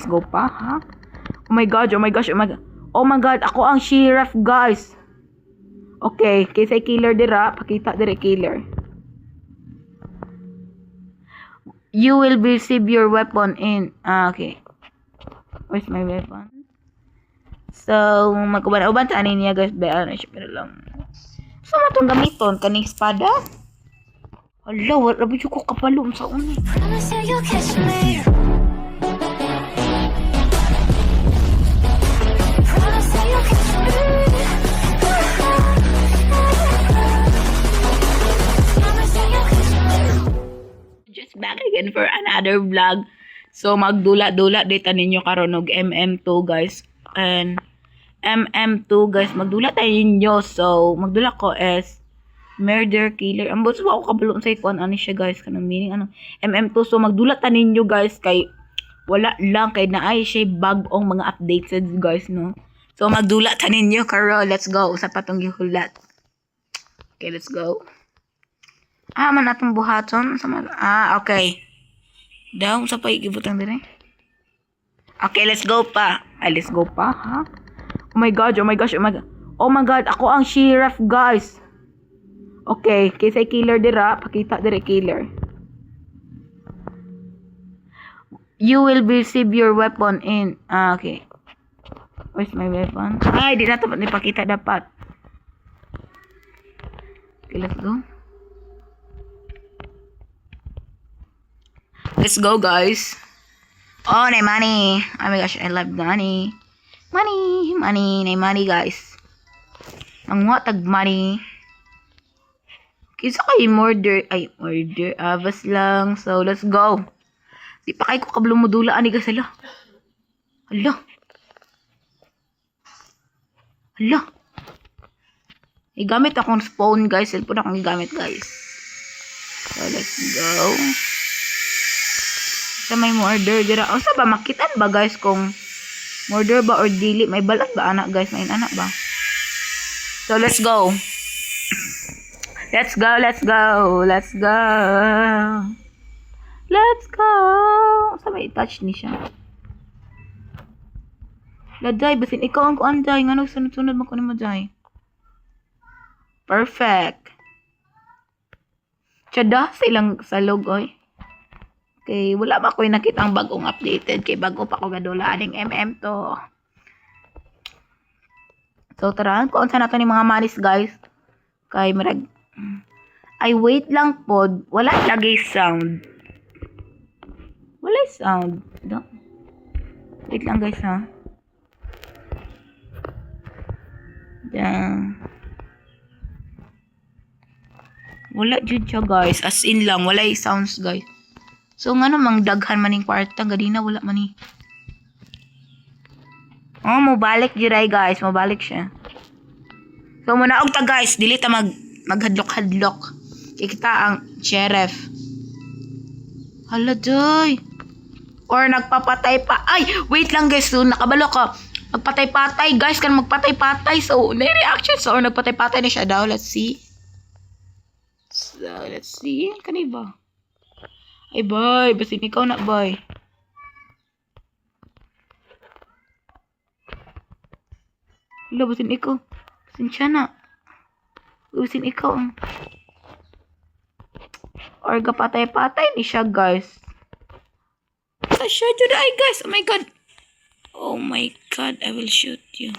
let's go pa, ha? Oh my gosh, oh my gosh, oh my god. Oh my god, ako ang sheriff, guys. Okay, kisay killer dira, pakita dira killer. You will receive your weapon in. Okay. Where's my weapon? So, magkuban-uban sa anin niya, guys. Bayan na siya, pero lang. So, matong gamiton, kaning espada. Hala, wala ba ko kapalom sa unay. Just back again for another vlog. So, magdula-dula dito ninyo karon og MM2, guys. And MM2, guys, magdula tayo ninyo. So, magdula ko is murder killer. Ang boss ako kabulong sa ikon ano siya, guys, kanang meaning ano MM2. So, magdula ta ninyo, guys, kay wala lang kay naay siya bag-ong mga updated, guys, no. So, magdula ta ninyo karon. Let's go. Usa pa tong gihulat. Okay, let's go. Man atong buhaton sa okay. Daw sa pa igibutang dire. Okay, let's go pa. Let's go pa, ha? Oh my god, oh my gosh, oh my god. Oh my god, ako ang sheriff, guys. Okay, kisay killer dira, pakita dira killer. You will receive your weapon in. Okay. Where's my weapon? Ay, di na to ipakita dapat. Okay, let's go. Let's go, guys. Oh, nay money. Oh my gosh, I love money. Money, nay money, guys. Ang tag money. Kisa kay murder. Ay, murder. Avas lang. So, let's go. Di pa kayo ko kablong modula. Ani, guys, hala. Hala. Hala. Igamit akong spawn, guys. Cellphone akong igamit, guys. So, let's go. Sa may murder dira. O sa ba makitan ba, guys, kung murder ba or dili? May balat ba anak, guys? May anak ba? So let's go. Let's go, let's go. Let's go. Let's go. Sa may touch ni siya. Laday, basin ikaw ang kuanday. Nga sunod-sunod mo ko ni mo, day. Perfect. Tsada sa ilang salog, oy. Okay, wala ba ko yung nakita ang bagong updated kay bago pa ko gadula aning MM to. So tara, kung saan nato ni mga manis, guys. Kay marag ay wait lang pod, wala lagi sound. Wala sound. Wait lang, guys, ha. Damn. Wala jud siya, guys. As in lang, wala sounds, guys. So, nga namang daghan maning kwarta. Gadina, wala mani. Oh, mabalik jiray, guys. Mabalik siya. So, muna og ta, guys. Dili ta maghadlok-hadlok. Kita ang sheriff. Hala, day. Or nagpapatay pa. Ay, wait lang, guys. So, nakabalo ko. Magpatay-patay, guys. Kan magpatay-patay. So, na-reaction. So, or nagpatay-patay na siya daw. Let's see. So, let's see. Kaniba. Ay, boy. Basin ikaw na, boy. Hala, basin ikaw. Basin siya na. Basin ikaw. Or kapatay-patay ni siya, guys. Sa siya dyan ay, guys. Oh my god. Oh my god. I will shoot you.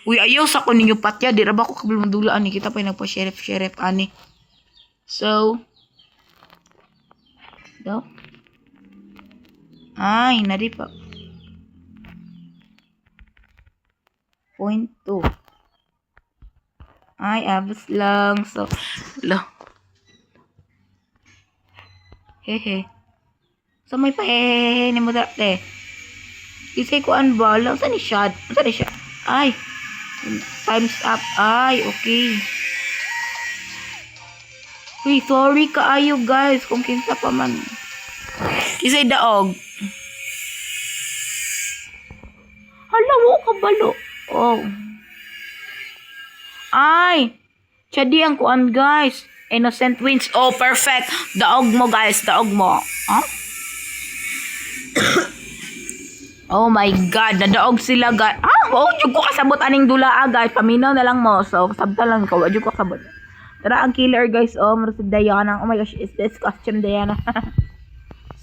Uy, ayaw sa ko ninyo patya. Di ra ba ko kabil mandula, ani. Kita pa yung nagpa-sheriff, ani. So, daw. Ay, nari pa. Point 2. Ay, abas lang. So, lo. Hehe. So, may pa ni mo dati. Isay ko an ba? Lang, saan ni siya? Saan ni siya? Ay. Time's up. Ay, okay. Uy, sorry kaayo, guys. Kung kinsa pa man. Kisay daog. Hala, mo kabalo. Oh. Ay. Chadi ang kuan, guys. Innocent wins. Oh, perfect. Daog mo, guys. Daog mo. Huh? Oh my God, nadaog sila guys. Oo, jud ko kasabot aning dula guys. Paminaw na lang mo. So, sabta lang ko, jud ko kasabot. Tara ang killer guys. Oh, mura si Diana. Oh my gosh, is this costume Diana?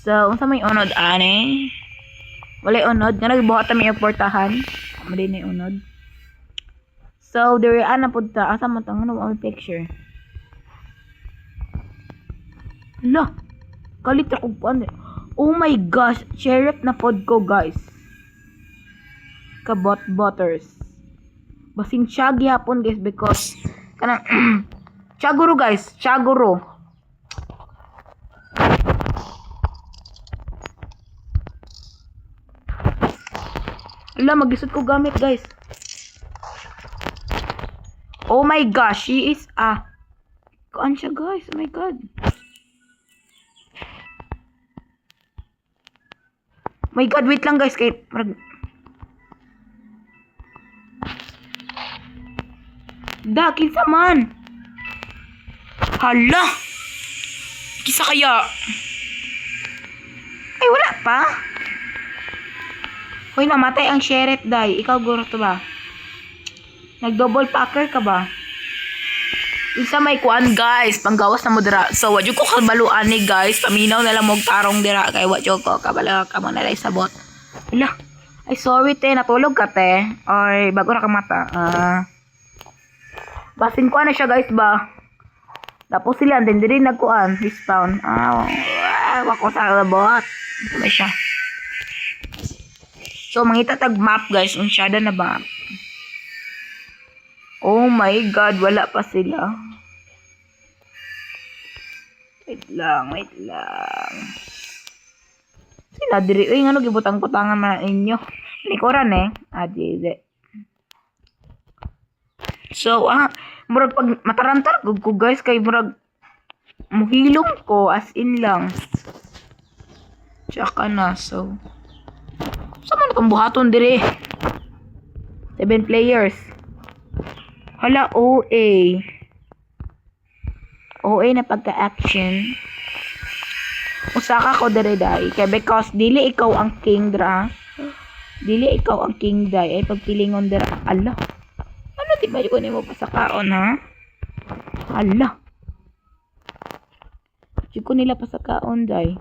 So, unsa may unod ani? Wala unod. Nga nagbuhat ta may portahan. Mali na unod. So, there ana pud ta. Asa man tang ano ang picture? Hala. Kalit ako ano. Oh my gosh, sheriff na pod ko guys. Kabot butters. Basin siya gihapon guys because kanang Chaguro guys, Chaguro. Ala, magisod ko gamit guys. Oh my gosh, she is kuan siya guys, oh my God. My God, wait lang guys, kay kinsa man. Hala. Kisa kaya. Ay, wala pa. Hoy, namatay ang sheriff, day. Ikaw, guro to ba? Nag-double packer ka ba? Isa may kuan, guys. Panggawas na mo dira. So, wadyo ko kabaluan ni, guys. Paminaw na lang mo tarong dira. Kay wadyo ko kabala ka mo na lang sabot. Hala. Ay, sorry, te. Natulog ka, te. Ay, bago na ka mata. Basin ko na siya, guys, ba? Tapos sila, din rin nagkuan. Respawn. Wako sa labot. Ito na siya. So, mangita tag map, guys. Unsyada na ba? Oh my God, wala pa sila. Wait lang. Sila diri. Uy, ano, gibutang-butangan man ninyo. Likuran eh. Dili. So, murag pag matarantar ko guys, kay murag muhilom ko, as in lang. Tsaka na, so. Saan man itong buhaton diri? 7 players. Hala, OA. OA na pagka-action. Usaka ko diri dai. Kaya because dili ikaw ang king dra. Dili ikaw ang king dai. Ay pagpilingon dira. Ala. Ano di ba yun mo pa sa kaon ha? Ala. Di ko nila pa sa kaon dai.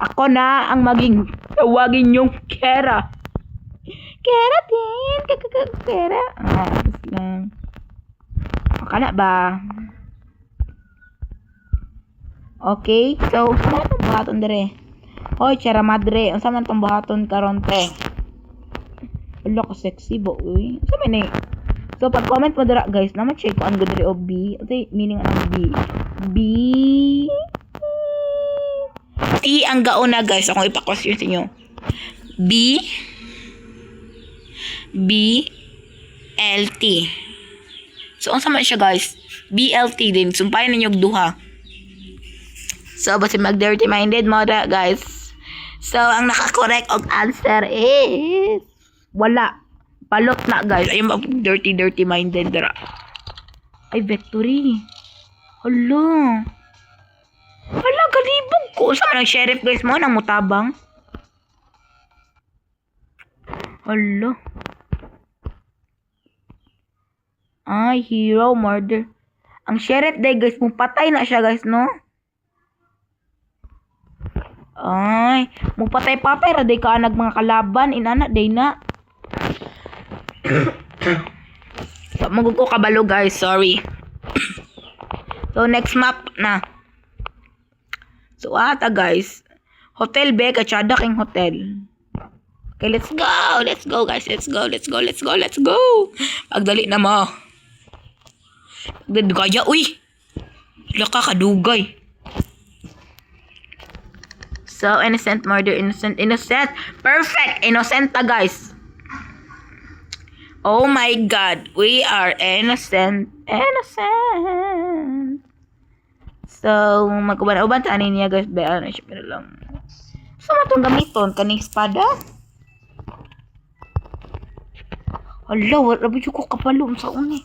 Ako na ang maging tawagin yung Kera. Kera din. Kera. Tapos lang. Makala ba? Okay. So, saan itong buhaton dire? Hoy, Chera Madre. Saan itong buhaton karon te? Wala ko sexy bo. Uy. Saan may So, pag-comment mo dira guys, naman check ko ang good o B. Ito yung meaning ng B. B. T ang gauna guys. Akong ipakos yun sa inyo. B. B. L. T. So, ang sama siya guys. B. L. T din. Sumpayan ninyo duha. So, basta mag-dirty minded mo da guys. So, ang nakakorek og answer is wala. Palot na guys. Ayun mag-dirty minded dara. Ay, victory. Hala. Hala, galibog ko. Saan man ang sheriff guys mo? Nang mutabang. Hala. Ay, hero, murder. Ang sheriff day guys, kung patay na siya guys, no? Ay, mugpatay-patay ra day ka nag mga kalaban inana day na. So, magugo kabalo guys, sorry. So, next map na. So, ata guys. Hotel Be, kachada king hotel. Okay, let's go. Let's go guys. Let's go. Pagdali na mo. Pagdagaya, uy. Laka kadugay. So, innocent murder, innocent. Perfect! Innocent ta, guys. Oh my God. We are innocent. So, magkuban-uban ta niya, guys. Bayaan na siya, pero lang. Saan itong gamiton? Kaning espada? Hala, wala ba ko kapalong sa uni?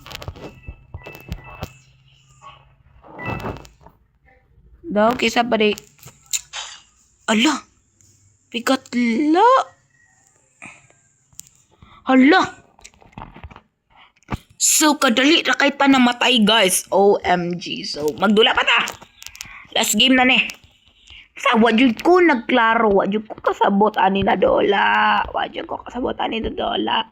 Daw, kisa pa rin. Ala. Bigatla. Hala. So, kadali ra kay ta namatay, guys. OMG. So, magdula pa ta. Last game na ni. Sa wajud ko nagklaro, wajud ko kasabot ani na Dola. Wajud ko kasabot ani na Dola.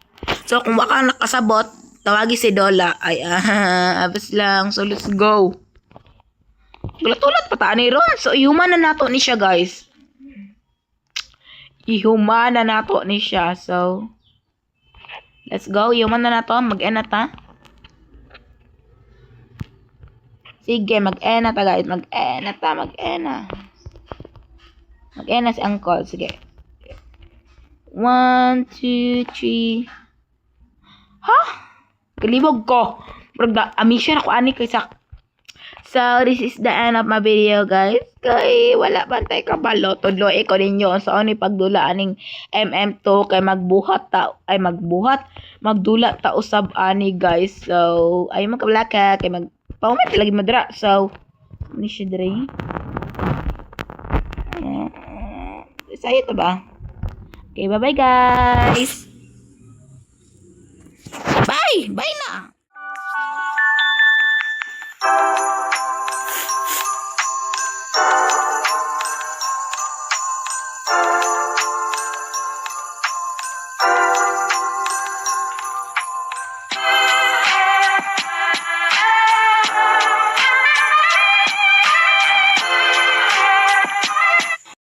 So, kung waka nakasabot, tawagi si Dola. Ay, abis lang. So, let's go. Gulat-ulat pa ta ni Ron. So, ihuman na nato ni siya, guys. Ihuman na nato ni siya. So, let's go. Ihuman na nato. Mag-end na ta. Sige, mag-end na ta, guys. Mag-end na ta. Mag-end na. Mag-end na si Uncle. Sige. 1, 2, 3. Ha? Kalibog ko. Amisyon ako ani kay sa... So, this is the end of my video, guys. Kay wala bantay kabalo. Tudloy ko ninyo. So, ni pagdula aning MM2 kay magbuhat ta. Ay, magbuhat. Magdula ta usab ani, guys. So, ay magkablaka. Kay magpaumat lagi madra. So, ni siya dre. Saya to ba? Okay, bye-bye, guys. Bye! Bye na!